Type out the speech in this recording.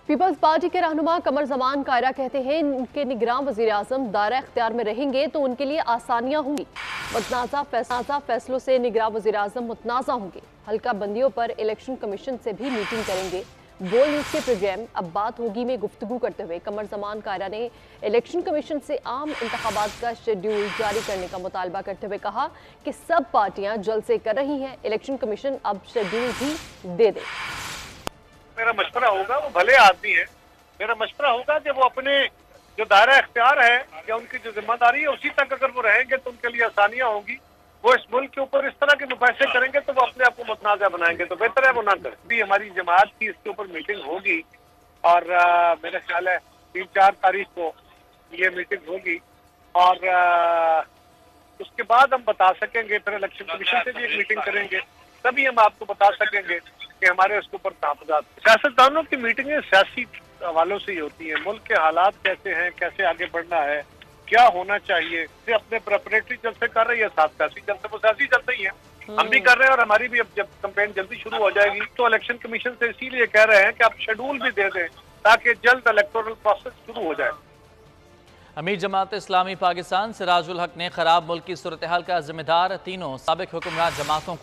Peoples party के रहनुमा कमर जमान कायरा कहते हैं उनके निगरान वजीर आजम दायरा इख्तियार में रहेंगे तो उनके लिए आसानियां होंगी। मुतनाज़ा फैसलों से निगरान वजीर आजम मुतनाज़ा होंगे। हल्का बंदियों पर इलेक्शन कमीशन से भी मीटिंग करेंगे। बोल न्यूज़ के प्रोग्राम अब बात होगी में गुफ्तगू करते हुए कमर जमान कायरा ने इलेक्शन कमीशन से आम इंतखाबात का शेड्यूल जारी करने का मुतालबा करते हुए कहा कि सब पार्टियां जलसे कर रही हैं, इलेक्शन कमीशन अब शेड्यूल भी दे दे। मेरा मशवरा होगा, वो भले आदमी है, मेरा मशवरा होगा कि वो अपने जो दायरा इख्तियार है या उनकी जो जिम्मेदारी है उसी तक अगर वो रहेंगे तो उनके लिए आसानियां होंगी। वो इस मुल्क के ऊपर इस तरह के मुफासले करेंगे तो वो अपने आप को मुतनाज़ा बनाएंगे, तो बेहतर है वो ना करें। भी हमारी जमात की इसके ऊपर मीटिंग होगी और मेरा ख्याल है 3-4 तारीख को ये मीटिंग होगी और उसके बाद हम बता सकेंगे, फिर इलेक्शन कमीशन से भी एक मीटिंग करेंगे, तभी हम आपको बता सकेंगे कि हमारे उसके ऊपर तहफ़्फ़ुज़ात। सियासतदानों की मीटिंगें सियासी हवालों से ही होती हैं, मुल्क के हालात कैसे हैं, कैसे आगे बढ़ना है, क्या होना चाहिए। ये अपने प्रेपरेटरी जलसे कर रही है, साथ सियासी जलसे, वो सियासी जलसे ही है, हम भी कर रहे हैं और हमारी भी अब जब कैंपेन जल्दी शुरू हो जाएगी तो इलेक्शन कमीशन से इसीलिए कह रहे हैं कि आप शेड्यूल भी दे दें ताकि जल्द इलेक्टोरल प्रोसेस शुरू हो जाए। अमीर जमात इस्लामी पाकिस्तान सिराजुल हक ने खराब मुल्क की सूरत हाल का जिम्मेदार तीनों साबिक हुक्मरान जमातों को